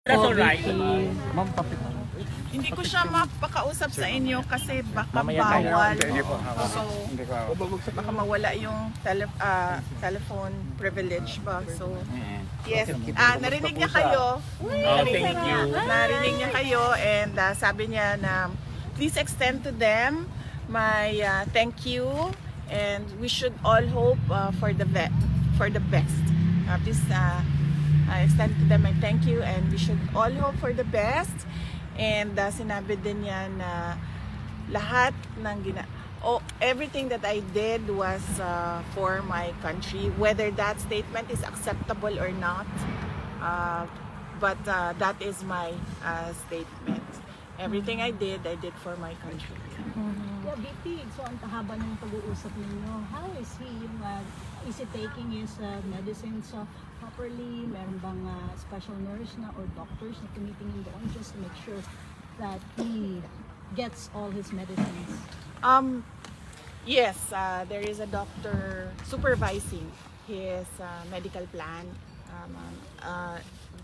That's alright. Ma'am, papit. Hindi ko siya mapakausap sa inyo kasi baka Mamaya tayo. bawal. Hindi po. So, baka mawala yung telephone privilege ba. So, yes. Narinig niya kayo. Oh, thank you. Narinig niya kayo and sabi niya na please extend to them my thank you and we should all hope for the best. Please extend to them my thank you and we should all hope for the best. And sinabi din niya na lahat ng everything that I did was for my country, whether that statement is acceptable or not. But that is my statement. Everything I did for my country. Yeah, BP, so ang haba ng pag-uusap ninyo, how is he, is he taking his medicines properly? Meron bang special nurse na or doctors na tumitingin doon just to make sure that he gets all his medicines? Yes, there is a doctor supervising his medical plan.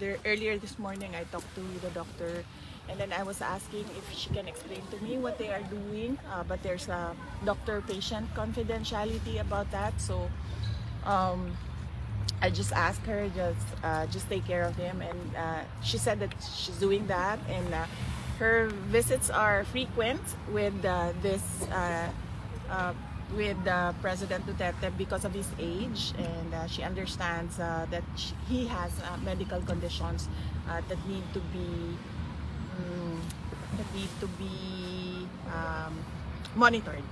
Earlier this morning, I talked to the doctor and then I was asking if she can explain to me what they are doing. But there's a doctor-patient confidentiality about that. So I just asked her, just take care of him. And she said that she's doing that. And her visits are frequent with with President Duterte because of his age, and she understands that he has medical conditions that need to be monitored.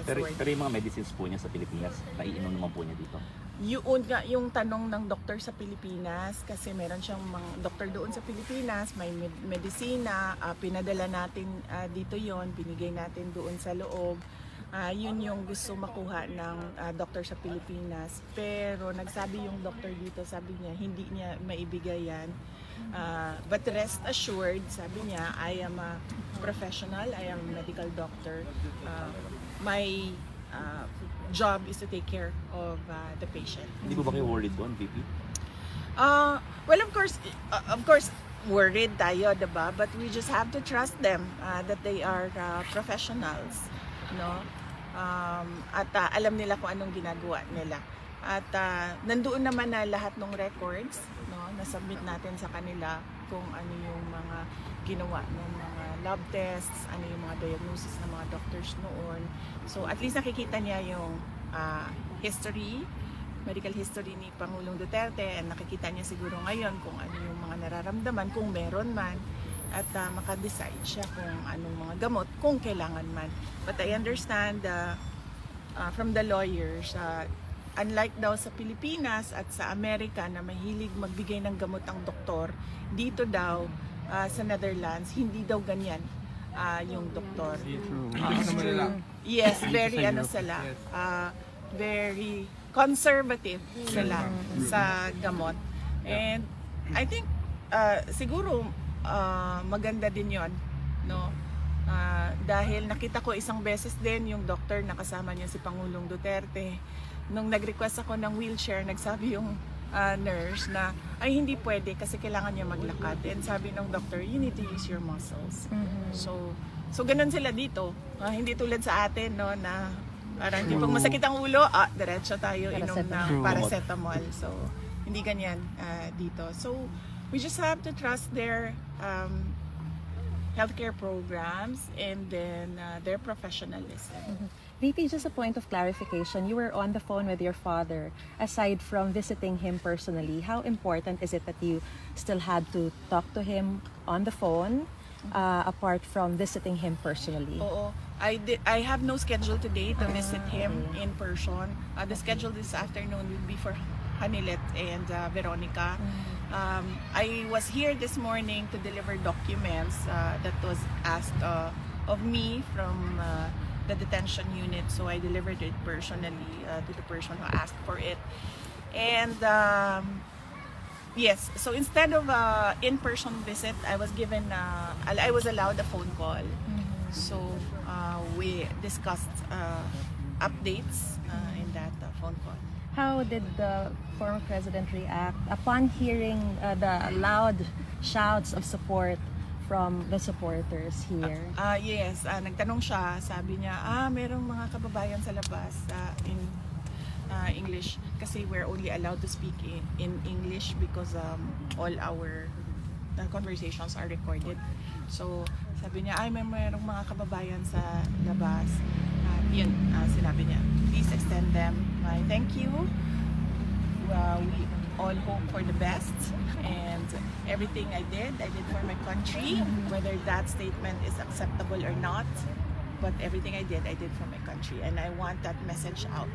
Pero yung mga medicines po niya sa Pilipinas, naiinom naman po niya dito? Yung tanong ng doktor sa Pilipinas, kasi meron siyang mga doktor doon sa Pilipinas, may medisina, pinadala natin dito yon, binigay natin doon sa loob. Yun yung gusto makuha ng doktor sa Pilipinas. Pero nagsabi yung doktor dito, sabi niya, hindi niya maibigay yan. But rest assured, sabi niya, I am a professional, I am a medical doctor. My job is to take care of the patient. Hindi po ba kayo worried doon, VP? Well, of course, worried tayo, diba? But we just have to trust them that they are professionals, no? At alam nila kung anong ginagawa nila. At nandoon naman na lahat ng records, no? Na-submit natin sa kanila kung ano yung mga ginawa ng mga lab tests, ano yung mga diagnosis ng mga doctors noon. So at least nakikita niya yung history, medical history ni Pangulong Duterte, and nakikita niya siguro ngayon kung ano yung mga nararamdaman, kung meron man, at makadecide siya kung anong mga gamot, kung kailangan man. But I understand from the lawyers, unlike daw sa Pilipinas at sa Amerika na mahilig magbigay ng gamot ang doktor, dito daw sa Netherlands, hindi daw ganyan yung doktor. Yes, very sila, very conservative sila sa gamot. And I think siguro maganda din yon, no? Dahil nakita ko isang beses din yung doctor na kasama niya si Pangulong Duterte. Nung nag-request ako ng wheelchair, nagsabi yung nurse na ay hindi pwede kasi kailangan niya maglakad. And sabi ng doctor, you need to use your muscles. So ganun sila dito. Hindi tulad sa atin, no, na parang pag masakit ang ulo, diretso tayo inom ng paracetamol. So hindi ganyan dito. So we just have to trust their healthcare programs and then their professionalism. VP, just a point of clarification. You were on the phone with your father. Aside from visiting him personally, how important is it that you still had to talk to him on the phone, apart from visiting him personally? Oo. I have no schedule today to visit him in person. The schedule this afternoon will be for Hanilet and Veronica. I was here this morning to deliver documents that was asked of me from the detention unit, so I delivered it personally to the person who asked for it. And yes, so instead of in-person visit, I was allowed a phone call. So we discussed updates in that phone call. How did the former president react upon hearing the loud shouts of support from the supporters here. Yes, nagtanong siya, sabi niya, merong mga kababayan sa labas in English kasi we're only allowed to speak in English because all our conversations are recorded. So, sabi niya, merong mga kababayan sa labas. Yun, sinabi niya, please extend them my thank you. We all hope for the best, and everything I did for my country, whether that statement is acceptable or not, but everything I did for my country, and I want that message out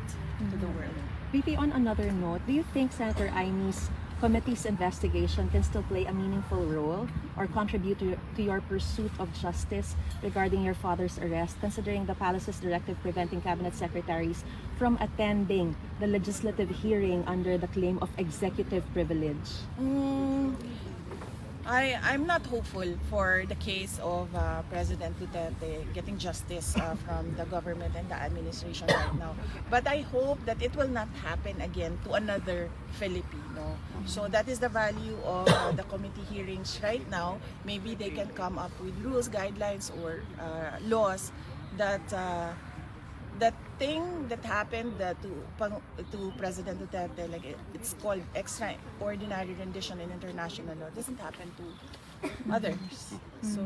to the world. VP, on another note, do you think Senator Aime's committee's investigation can still play a meaningful role or contribute to your pursuit of justice regarding your father's arrest, considering the palace's directive preventing cabinet secretaries from attending the legislative hearing under the claim of executive privilege? I'm not hopeful for the case of President Duterte getting justice from the government and the administration right now. But I hope that it will not happen again to another Filipino. So that is the value of the committee hearings right now. Maybe they can come up with rules, guidelines, or laws that that thing that happened to President Duterte, like it's called extraordinary rendition in international law, doesn't happen to others. So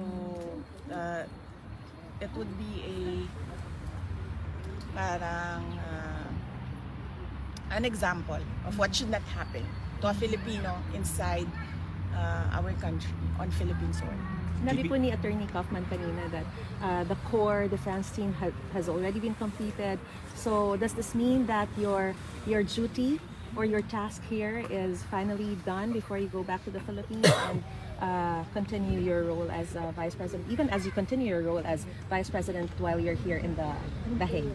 it would be an example of what should not happen to a Filipino inside our country on Philippine soil. Sinabi po ni Attorney Kaufman kanina that the core defense team has already been completed. So does this mean that your duty or your task here is finally done before you go back to the Philippines and continue your role as Vice President, even as you continue your role as Vice President while you're here in The Hague?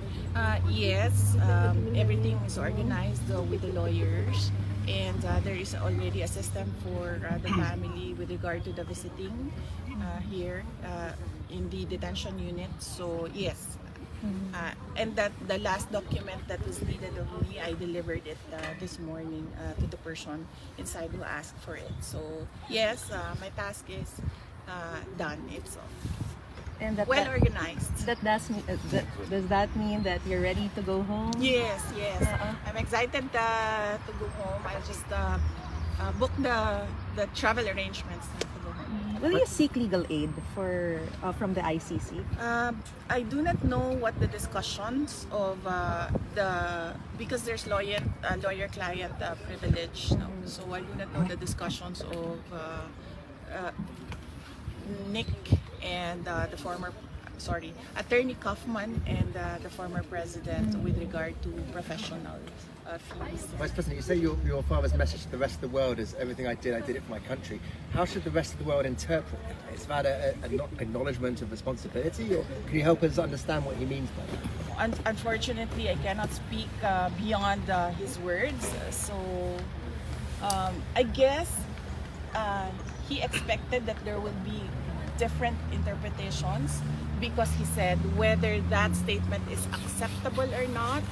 Yes, everything is organized with the lawyers. And there is already a system for the family with regard to the visiting here in the detention unit. So yes, and that the last document that was needed of me, I delivered it this morning to the person inside who asked for it. So yes, my task is done. It's And well organized. Does that mean that you're ready to go home? Yes. I'm excited to go home. I just booked the travel arrangements to go home. Will you seek legal aid from the ICC? I do not know what the discussions of because there's lawyer-client privilege. No? So I do not know the discussions of Nick and Attorney Kaufman and the former president with regard to professional fees. Vice President, you say your father's message to the rest of the world is everything I did for my country. How should the rest of the world interpret it? Is that an acknowledgement of responsibility, or can you help us understand what he means by that? Unfortunately, I cannot speak beyond his words. So I guess he expected that there will be different interpretations because he said whether that statement is acceptable or not,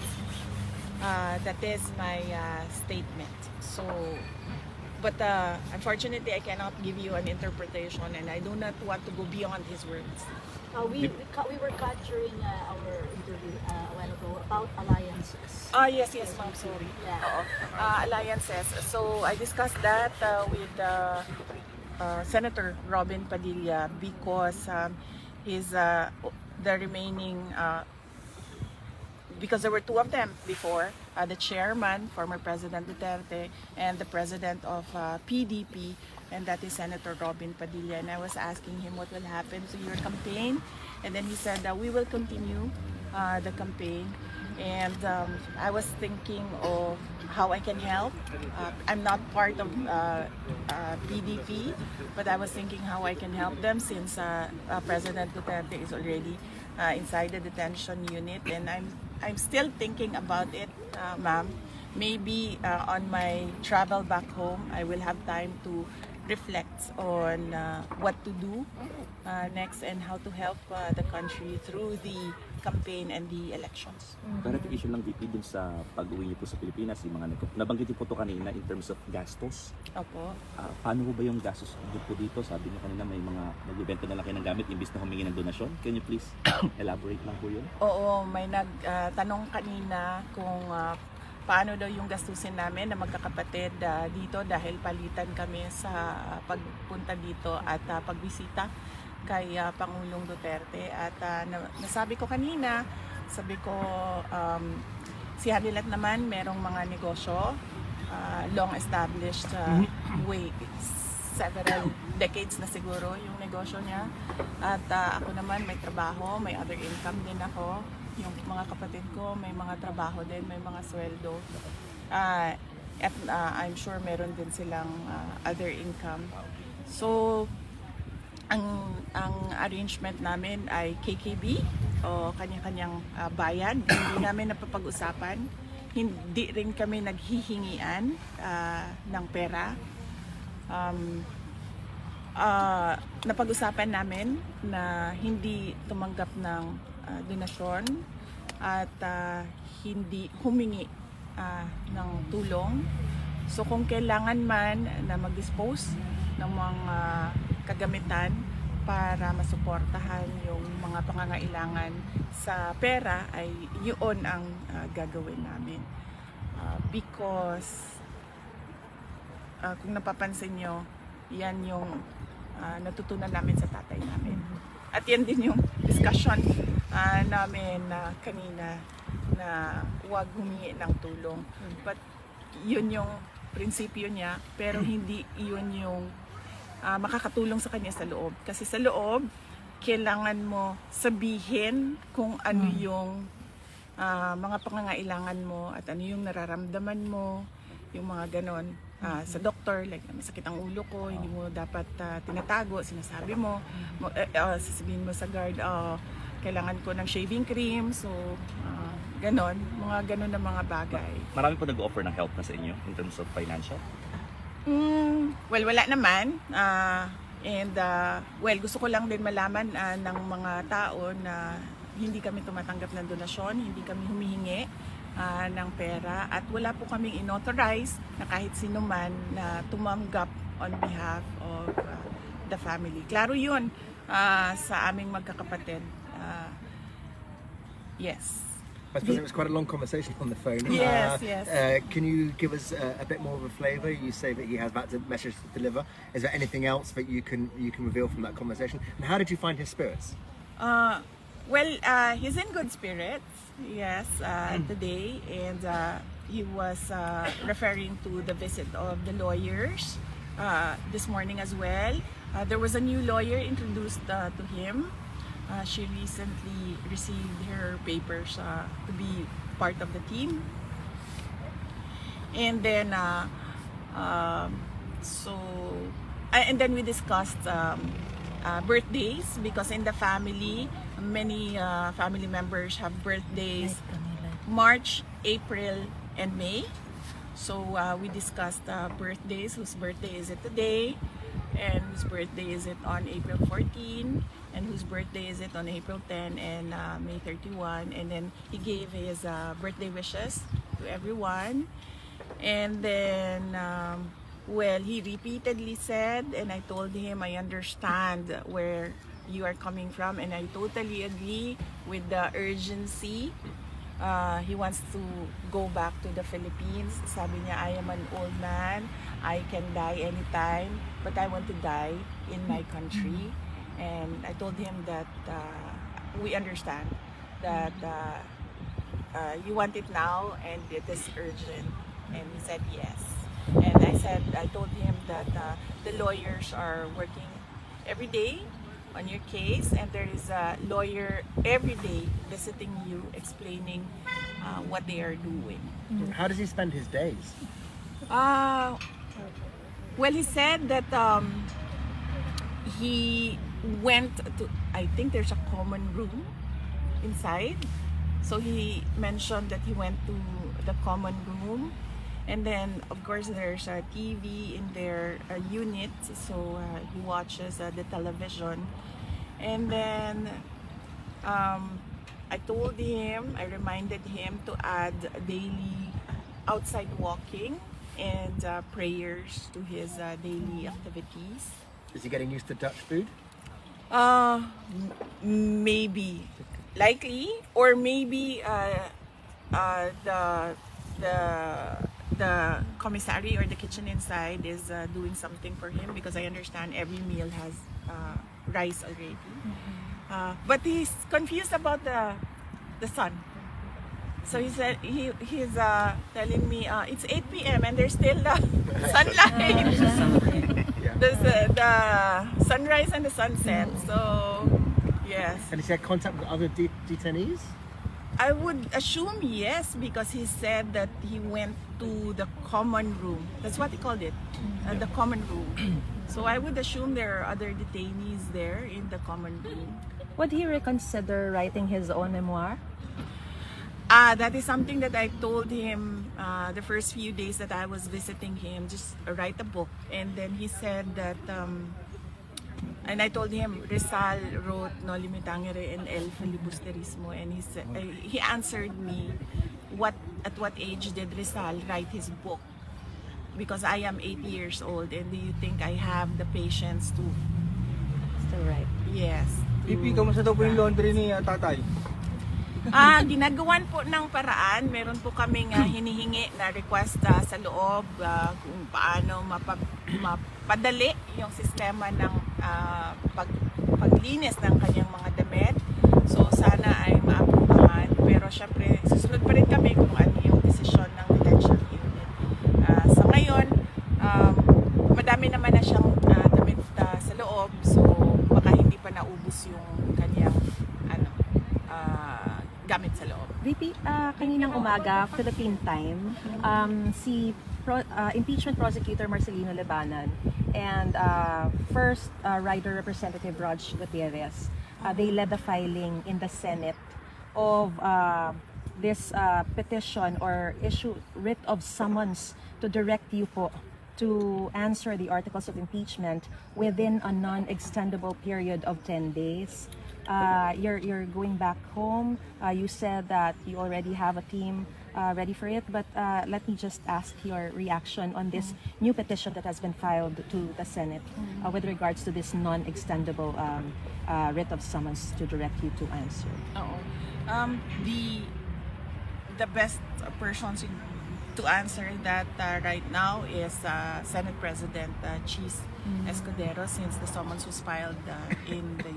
that is my statement. So, but unfortunately, I cannot give you an interpretation, and I do not want to go beyond his words. We were cut during our interview a while ago about alliances. Yes, ma'am, sorry. Yeah. Alliances. So I discussed that with Senator Robin Padilla because he's the remaining, because there were two of them before, the chairman, former President Duterte, and the president of PDP, and that is Senator Robin Padilla. And I was asking him what will happen to your campaign, and then he said that we will continue the campaign. And I was thinking of how I can help. I'm not part of PDP, but I was thinking how I can help them since President Duterte is already inside the detention unit, and I'm still thinking about it, ma'am. Maybe on my travel back home, I will have time to reflect on what to do next and how to help the country through the campaign and the elections. Clarification lang VP dun sa pag-uwi niyo po sa Pilipinas, yung mga nabanggit niyo po to kanina in terms of gastos. Opo. Paano po ba yung gastos po dito? Sabi niyo kanina may mga nagbebenta na lang kayo ng gamit imbis na humingi ng donasyon. Can you please elaborate lang po yun? Oo, may nagtanong kanina kung paano daw yung gastusin namin na magkakapatid dito dahil palitan kami sa pagpunta dito at pagbisita kay Pangulong Duterte. At nasabi ko kanina, sabi ko si Hanilat naman merong mga negosyo, long established way, several decades na siguro yung negosyo niya. At ako naman may trabaho, may other income din ako. Yung mga kapatid ko may mga trabaho din, may mga sweldo. At I'm sure meron din silang other income. So, ang arrangement namin ay KKB o kanya-kanyang bayan. Hindi namin napapag-usapan. Hindi rin kami naghihingian ng pera. Napag-usapan namin na hindi tumanggap ng donasyon at hindi humingi ng tulong. So kung kailangan man na mag-dispose ng mga kagamitan para masuportahan yung mga pangangailangan sa pera ay yun ang gagawin namin. Because kung napapansin nyo, yan yung natutunan namin sa tatay namin. At yan din yung discussion namin kanina na huwag humingi ng tulong. But yun yung prinsipyo niya, pero hindi yun yung makakatulong sa kanya sa loob. Kasi sa loob, kailangan mo sabihin kung ano yung mga pangangailangan mo at ano yung nararamdaman mo, yung mga ganon. Sa doktor, like masakit ang ulo ko, hindi mo dapat tinatago, sinasabi mo, sasabihin mo sa guard, kailangan ko ng shaving cream, so ganon, mga ganon na mga bagay. Marami po nag-offer ng help na sa inyo in terms of financial? Well, wala naman. Well, gusto ko lang din malaman ng mga tao na hindi kami tumatanggap ng donasyon, hindi kami humihingi ng pera at wala po kaming inauthorize na kahit sino man na tumanggap on behalf of the family. Klaro yun sa aming magkakapatid. Yes. I suppose it was quite a long conversation on the phone. Yes, yes. Can you give us a bit more of a flavour? You say that he has that message to deliver. Is there anything else that you can reveal from that conversation? And how did you find his spirits? Well, he's in good spirits, yes, today. And he was referring to the visit of the lawyers this morning as well. There was a new lawyer introduced to him. She recently received her papers to be part of the team. And then, and then we discussed birthdays because in the family, many family members have birthdays March, April, and May. So we discussed birthdays, whose birthday is it today, and whose birthday is it on April 14, and whose birthday is it on April 10 and May 31. And then he gave his birthday wishes to everyone. And then, well, he repeatedly said, and I told him I understand where you are coming from, and I totally agree with the urgency. He wants to go back to the Philippines. Sabi niya, I am an old man, I can die anytime, but I want to die in my country. And I told him that we understand that you want it now and it is urgent. And he said yes. And I told him that the lawyers are working every day on your case, and there is a lawyer every day visiting you, explaining what they are doing. How does he spend his days? Well, he said that he went to, I think there's a common room inside. So he mentioned that he went to the common room, and then of course there's a TV in their unit, so he watches the television. And then I told him, I reminded him to add daily outside walking and prayers to his daily activities. Is he getting used to Dutch food? Maybe, likely, or maybe the commissary or the kitchen inside is doing something for him, because I understand every meal has rice already. But he's confused about the sun. So he said he's telling me it's 8 p.m. and there's still sunlight. There's the sunrise and the sunset. So yes, And has he had contact with other detainees? I would assume yes, because he said that he went to the common room. That's what he called it, the common room. So I would assume there are other detainees there in the common room. Would he reconsider writing his own memoir? That is something that I told him the first few days that I was visiting him, just write a book. And then he said that, and I told him, Rizal wrote No Limitangere and El Filibusterismo, and he answered me, at what age did Rizal write his book? Because I am 8 years old, and do you think I have the patience to? Still right. Yes. Pipi, kamusta daw po yung laundry ni tatay? Ginagawan po ng paraan. Meron po kaming hinihingi na request sa loob kung paano mapadali yung sistema ng paglinis ng kanyang mga damit. So sana ay maaprobahan. Pero syempre, susunod pa rin kami kung ano yung desisyon ng detention unit. Sa ngayon, madami naman na siyang damit sa loob. So baka hindi pa naubos yung kanyang gamit sa loob. VP, kaninang umaga, Philippine time, si impeachment prosecutor Marcelino Lebanon and first rider representative Rog Gutierrez, they led the filing in the Senate of this petition or issue writ of summons to direct you po to answer the articles of impeachment within a non-extendable period of 10 days. You're going back home. You said that you already have a team ready for it, but let me just ask your reaction on this new petition that has been filed to the Senate with regards to this non-extendable writ of summons to direct you to answer. The best person to answer that right now is Senate President Cheese Escudero, since the summons was filed in the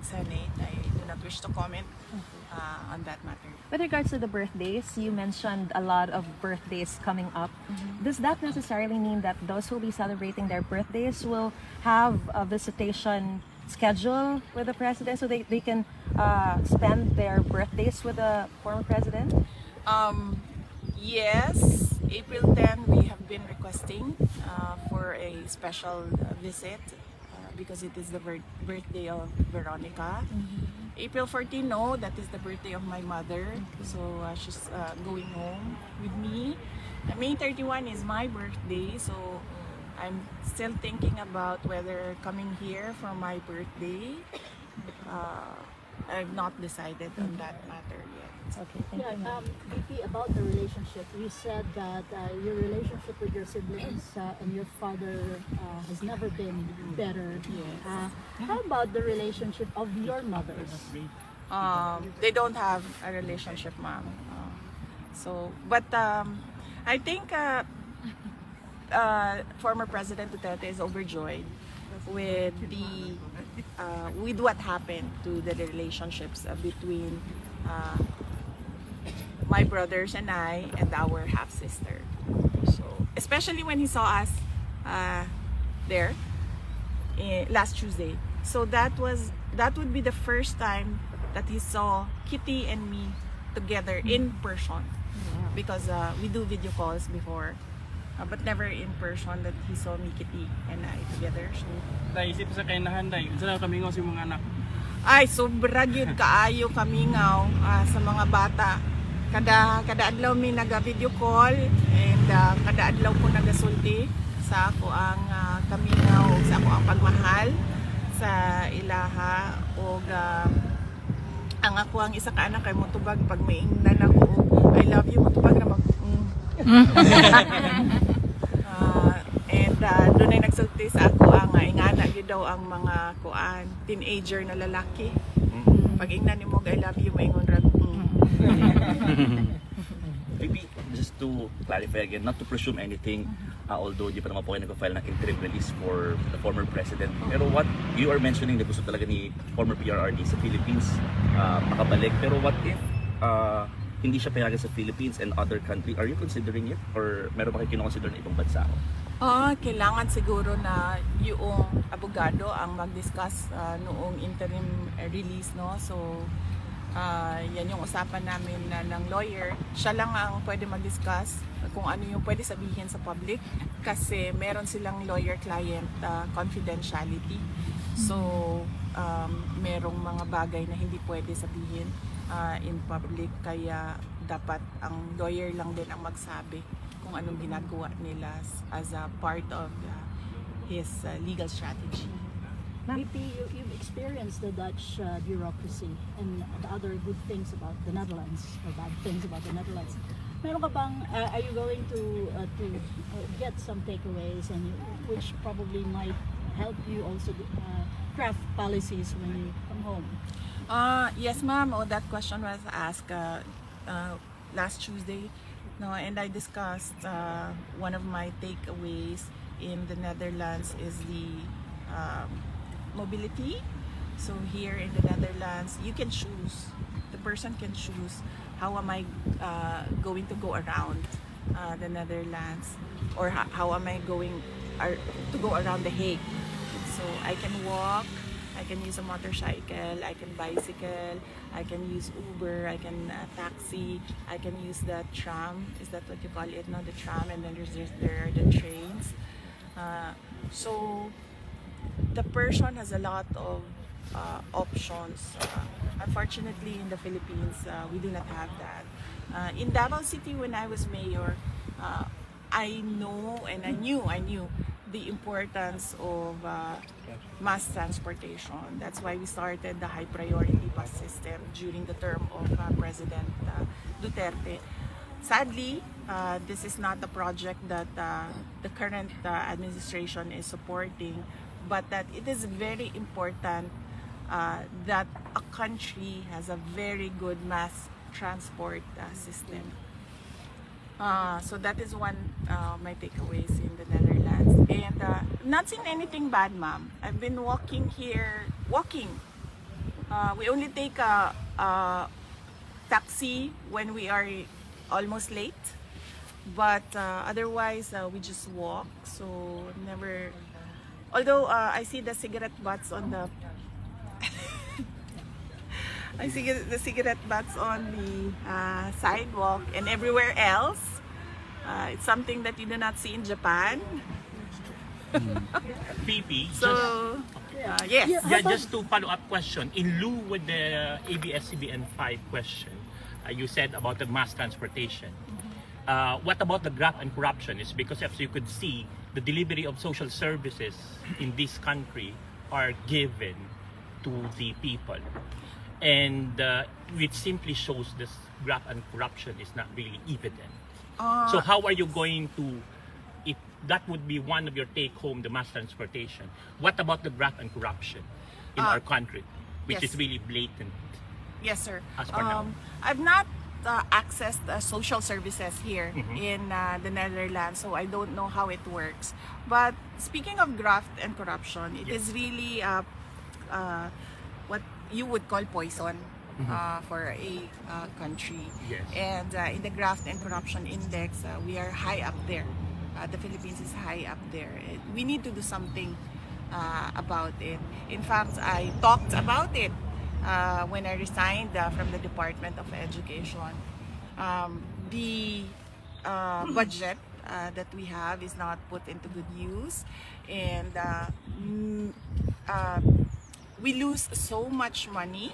Senate. I do not wish to comment on that matter. With regards to the birthdays, you mentioned a lot of birthdays coming up. Does that necessarily mean that those who will be celebrating their birthdays will have a visitation schedule with the president so they can spend their birthdays with the former president? Yes, April 10 we have been requesting for a special visit because it is the birthday of Veronica. April 14, no, that is the birthday of my mother. So she's going home with me. May 31 is my birthday, so I'm still thinking about whether coming here for my birthday. I've not decided on that matter yet. Okay, thank you. Yeah, VP, about the relationship, you said that your relationship with your siblings and your father has never been better. Yes. How about the relationship of your mothers? They don't have a relationship, ma'am. But I think former President Duterte is overjoyed with with what happened to the relationships between my brothers and I and our half sister. So especially when he saw us there last Tuesday. So that would be the first time that he saw Kitty and me together in person, because we do video calls before, but never in person that he saw me, Kitty, and I together. So Naisip sa kainahan, day. Saan kami si mga anak? ay sobra gyud kaayo kamingaw sa mga bata. Kada adlaw mi naga-video call, and kada adlaw ko nagasulti sa ako ang kamingaw, sa ako ang pagmahal sa ilaha, og ang ako ang isa ka anak kay motubag pag maingnan ako I love you motubag na mag and doon ay nagsulti sa ako ang ingana gyud daw ang mga kuan teenager na lalaki pag ingnan nimo I love you maingon ra Maybe just to clarify again, not to presume anything, although di pa naman po kayo nag-file ng interim release for the former president. Pero what you are mentioning na gusto talaga ni former PRRD sa Philippines makabalik. Pero what if hindi siya payagan sa Philippines and other country? Are you considering it? Or meron ba kayo kinoconsider na ibang bansa? Kailangan siguro na yung abogado ang mag-discuss noong interim release, no? So, yan yung usapan namin ng lawyer. Siya lang ang pwede mag-discuss kung ano yung pwede sabihin sa public kasi meron silang lawyer-client confidentiality. So, merong mga bagay na hindi pwede sabihin in public kaya dapat ang lawyer lang din ang magsabi kung anong ginagawa nila as a part of his legal strategy. VP, you've experienced the Dutch bureaucracy and the other good things about the Netherlands or bad things about the Netherlands. Meron ka bang, are you going to get some takeaways and which probably might help you also craft policies when you come home? Yes, ma'am. That question was asked last Tuesday. No, and I discussed one of my takeaways in the Netherlands is the mobility. So here in the Netherlands, you can choose. The person can choose how am I going to go around the Netherlands, or how am I going to go around The Hague. So I can walk, I can use a motorcycle, I can bicycle, I can use Uber, I can taxi, I can use the tram. Is that what you call it? No, the tram, and then there are the trains. So the person has a lot of options. Unfortunately, in the Philippines, we do not have that. In Davao City, when I was mayor, I know and I knew the importance of mass transportation. That's why we started the high priority bus system during the term of President Duterte. Sadly, this is not the project that the current administration is supporting, but that it is very important that a country has a very good mass transport system. So that is one my takeaways in the Netherlands. And not seen anything bad, ma'am. I've been walking here, we only take a taxi when we are almost late. But otherwise, we just walk. So never. Although I see the cigarette butts on the I see the cigarette butts on the sidewalk and everywhere else. It's something that you do not see in Japan. VP, So, yes. yeah, just to follow up question, in lieu with the ABS-CBN 5 question, you said about the mass transportation. What about the graft and corruption? Is because as you could see, the delivery of social services in this country are given to the people. And which simply shows this graft and corruption is not really evident. So how are you going to, if that would be one of your take home, the mass transportation, what about the graft and corruption in our country, which yes. is really blatant? Yes, sir. As for now. I've not accessed social services here in the Netherlands, so I don't know how it works. But speaking of graft and corruption, it is really what you would call poison for a country. Yes. And in the graft and corruption index, we are high up there. The Philippines is high up there. We need to do something about it. In fact, I talked about it when I resigned from the Department of Education. The budget that we have is not put into good use, and we lose so much money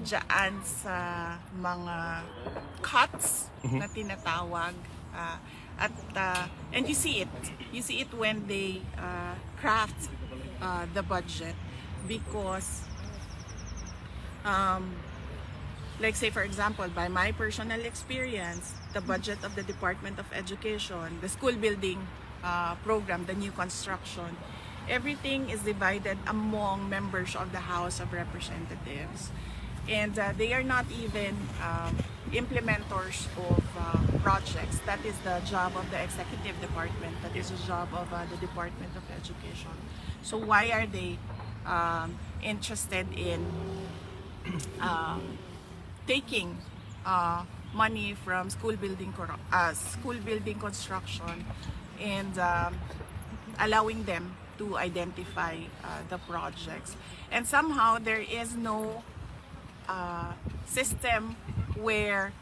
dyan sa mga cuts na tinatawag. And you see it when they craft the budget, because like say for example, by my personal experience, the budget of the Department of Education, the school building program, the new construction, everything is divided among members of the House of Representatives. And they are not even implementers of projects. That is the job of the executive department. That is the job of the Department of Education. So why are they interested in taking money from school building construction and allowing them to identify the projects? And somehow there is no system where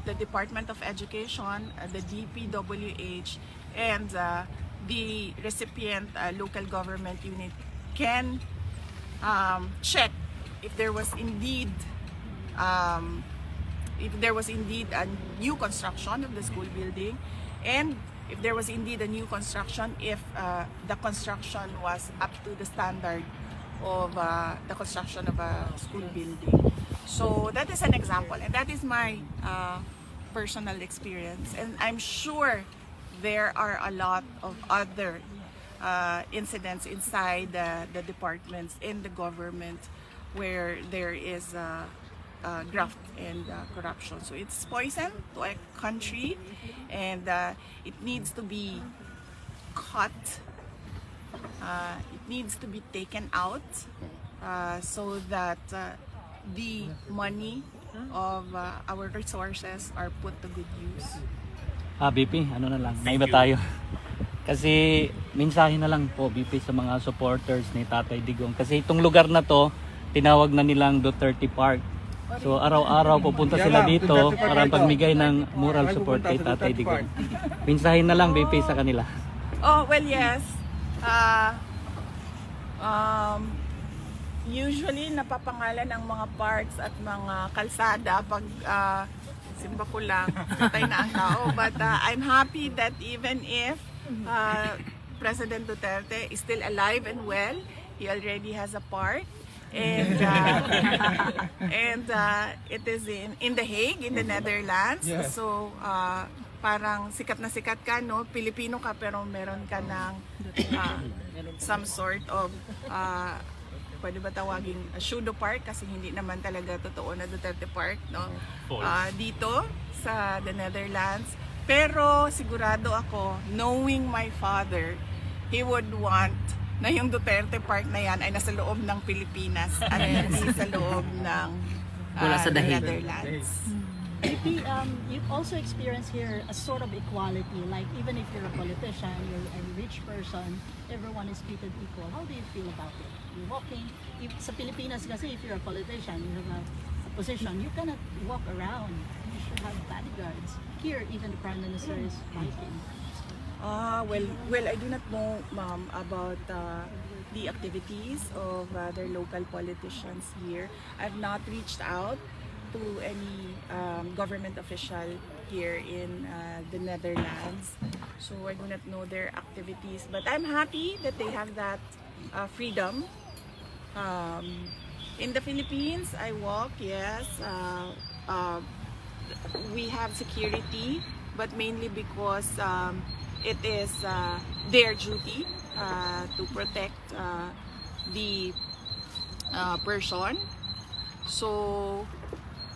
the Department of Education, the DPWH, and the recipient local government unit can check if there was indeed a new construction of the school building, and if there was indeed a new construction, if the construction was up to the standard of the construction of a school building. So that is an example, and that is my personal experience. And I'm sure there are a lot of other incidents inside the departments in the government where there is graft and corruption. So it's poison to a country, and it needs to be cut. It needs to be taken out so that the money of our resources are put to good use. BP, ano na lang, naiba tayo. Kasi mensahe na lang po, BP, sa mga supporters ni Tatay Digong. Kasi itong lugar na to, tinawag na nilang Duterte Park. So araw-araw pupunta sila dito para pagmigay ng moral support kay Tatay Digong. Mensahe na lang, BP, sa kanila. Oh, well, yes. Usually napapangalan ang mga parks at mga kalsada pag simba ko lang, patay na ang tao. But I'm happy that even if President Duterte is still alive and well, he already has a park. And it is in The Hague, in the Netherlands. Yeah. So parang sikat na sikat ka, no? Pilipino ka pero meron ka ng some sort of pwede ba tawagin pseudo park, kasi hindi naman talaga totoo na Duterte Park, no? Dito sa the Netherlands. Pero sigurado ako, knowing my father, he would want na yung Duterte Park na yan ay nasa loob ng Pilipinas at hindi sa loob ng the Netherlands. BP, you also experience here a sort of equality, like even if you're a politician, you're a rich person, everyone is treated equal. How do you feel about it? You're walking, sa Pilipinas kasi, if you're a politician, you have a position, you cannot walk around. You should have bodyguards. Here, even the Prime Minister is biking. Well, I do not know, ma'am, about the activities of their local politicians here. I've not reached out to any government official here in the Netherlands, so I do not know their activities. But I'm happy that they have that freedom. In the Philippines, I walk, yes. We have security, but mainly because it is their duty to protect the person. So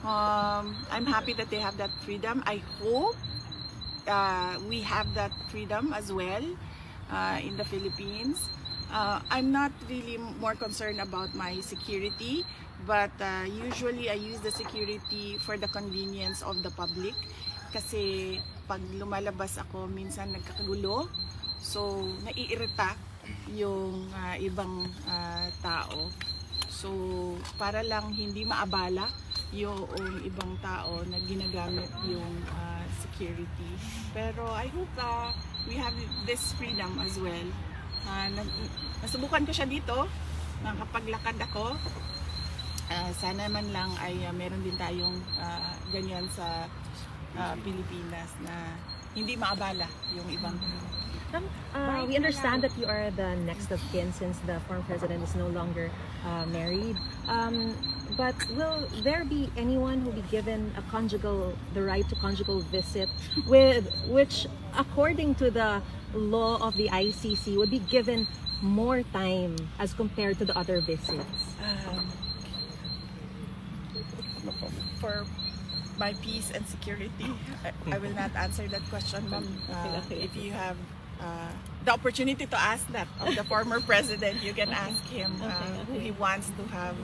I'm happy that they have that freedom. I hope we have that freedom as well in the Philippines. I'm not really more concerned about my security, but usually I use the security for the convenience of the public. Kasi pag lumalabas ako, minsan nagkakagulo. So, naiirita yung ibang tao. So, para lang hindi maabala yung ibang tao na ginagamit yung security. Pero I hope we have this freedom as well. Nasubukan ko siya dito, nakapaglakad ako. Sana man lang ay meron din tayong ganyan sa Pilipinas na hindi maabala yung ibang tao. We understand that you are the next of kin since the former president is no longer married. But will there be anyone who will be given the right to conjugal visit, which, according to the law of the ICC, would be given more time as compared to the other visits? For my peace and security, I will not answer that question, ma'am. If you have the opportunity to ask that of the former president, you can ask him who he wants to have.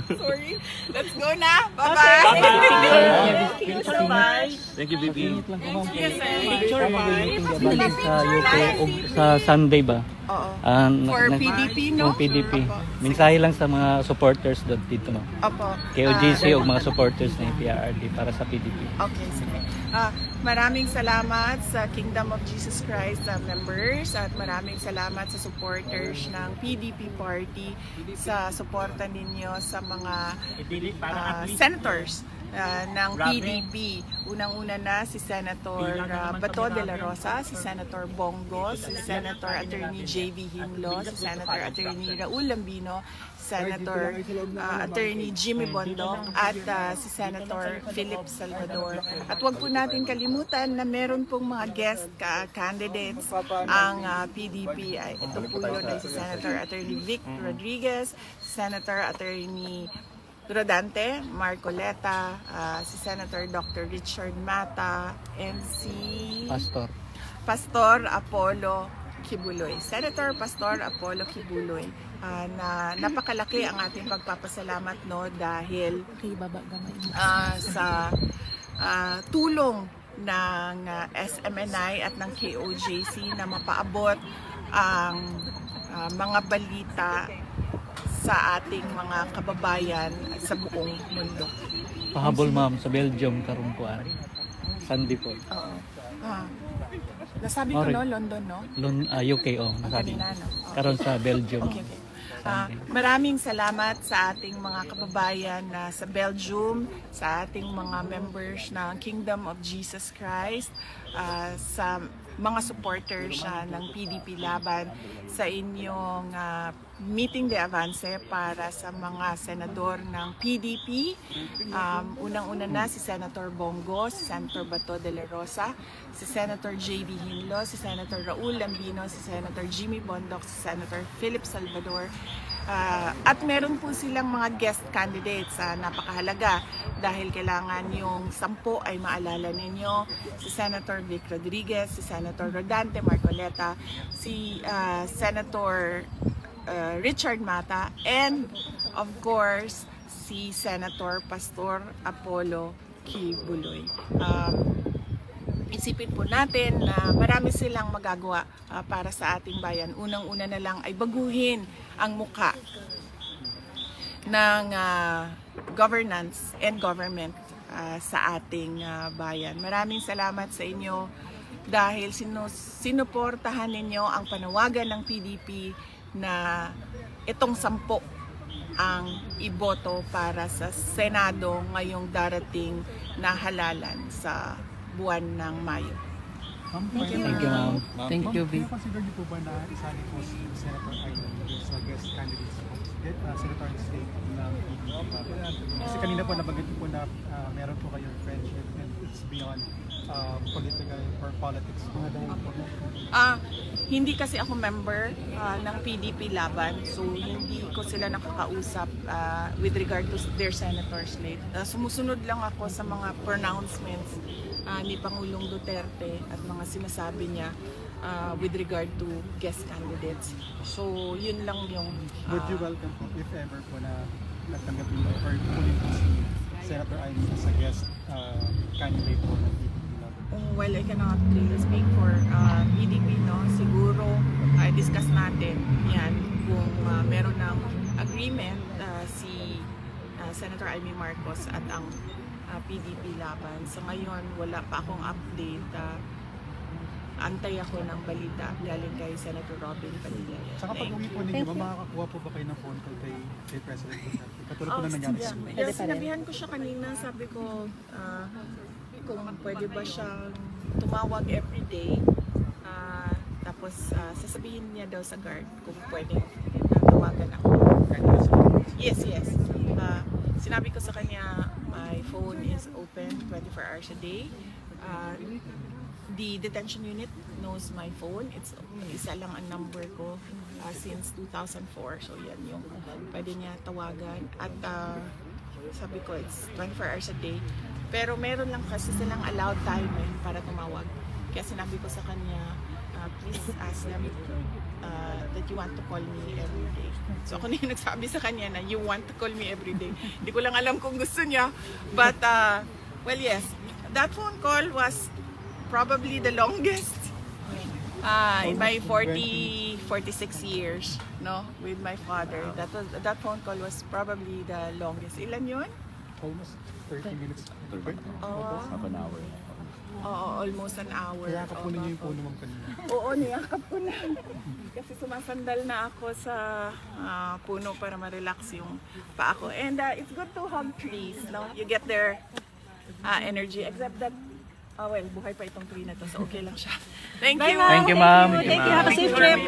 Sorry, let's go na. Bye-bye. Bye-bye. Thank you, VP. Yes, sir. Picture sa UK sa Sunday ba? Oo. For PDP, no? PDP. Opo. Mensahe lang sa mga supporters dito, no? Opo. KOJC o mga supporters ng FPRRD para sa PDP. Okay, sige. Maraming salamat sa Kingdom of Jesus Christ members at maraming salamat sa supporters ng PDP Party sa suporta ninyo sa mga senators ng PDP. Unang-una na si Senator Bato de la Rosa, si Senator Bongo, si Senator Attorney J.V. Himlo, si Senator Attorney Raul Lambino, Senator Attorney Jimmy Bondok at si Senator Philip Salvador. At wag po natin kalimutan na meron pong mga guest candidates ang PDP. Ito po yun ay si Senator Attorney Vic Rodriguez, Senator Attorney Rodante, Marcoleta, si Senator Dr. Richard Mata, and si Pastor Apollo Kibuloy. Senator Pastor Apollo Kibuloy. Na napakalaki ang ating pagpapasalamat, no, dahil sa tulong ng SMNI at ng KOJC na mapaabot ang mga balita sa ating mga kababayan sa buong mundo. Pahabol ma'am sa Belgium karungkuan. Sunday po. Oo. Nasabi ko, no, London, no? UK nasabi. Kanina, no? Karon sa Belgium. Okay. Maraming salamat sa ating mga kababayan sa Belgium, sa ating mga members ng Kingdom of Jesus Christ, sa mga supporters ng PDP Laban, sa inyong meeting de avance para sa mga senador ng PDP. Unang-una na si Senator Bongo, si Senator Bato de la Rosa, si Senator J.V. Himlo, si Senator Raul Lambino, si Senator Jimmy Bondoc, si Senator Philip Salvador. At meron po silang mga guest candidates napakahalaga dahil kailangan yung 10 ay maalala ninyo. Si Senator Vic Rodriguez, si Senator Rodante Marcoleta, si Senator Richard Mata, and of course si Senator Pastor Apollo Kibuloy. Isipin po natin na marami silang magagawa para sa ating bayan. Unang-una na lang ay baguhin ang muka ng governance and government sa ating bayan. Maraming salamat sa inyo dahil sinuportahan ninyo ang panawagan ng PDP na itong 10 ang iboto para sa Senado ngayong darating na halalan sa buwan ng Mayo. Thank you, ma'am. Thank you, Vic. Consider niyo po ba na isali po si Senator Aino sa guest candidates po? Senator in State ng PDP. Kasi kanina po nabanggit po na meron po kayong friendship and it's beyond political or politics. Hindi kasi ako member ng PDP Laban, so hindi ko sila nakakausap with regard to their senator slate. Sumusunod lang ako sa mga pronouncements ni Pangulong Duterte at mga sinasabi niya with regard to guest candidates. So yun lang yung... Would you welcome po if ever po na natanggapin or pulin po si Senator Aino sa guest candidate po ng PDP? Well, I cannot really speak for PDP, no? Siguro, discuss natin yan kung meron ng agreement si Senator Amy Marcos at ang PDP Laban. So ngayon, wala pa akong update. Antay ako ng balita galing kay Senator Robin Padilla. Saka pag uwi po ninyo, makakakuha po ba kayo ng phone call kay President Duterte? Katulad po na nangyari sa inyo. Yes, sinabihan ko siya kanina, sabi ko kung pwede ba siyang tumawag everyday Tapos sasabihin niya daw sa guard kung pwede tawagan ako. Yes. Sinabi ko sa kanya, my phone is open 24 hours a day. The detention unit knows my phone. It's isa lang ang number ko since 2004. So yan yung pwede niya tawagan. At sabi ko, it's 24 hours a day. Pero meron lang kasi silang allowed time para tumawag. Kaya sinabi ko sa kanya, please ask them that you want to call me every day. So ako na yung nagsabi sa kanya na you want to call me every day. Hindi ko lang alam kung gusto niya. But, well, yes. That phone call was probably the longest in my 46 years, no, with my father. That phone call was probably the longest. Ilan yun? Almost 30 minutes. Half an hour. Oo, almost an hour. Kaya ka po ninyo yung puno mong kanina. Oo, niyakap ko na. Kasi sumasandal na ako sa puno para ma-relax yung paa ko. And it's good to hug trees, no? You get their energy. Except that, well, buhay pa itong tree na to, so okay lang siya. Thank you! Thank you, ma'am. Thank you. Have a safe trip.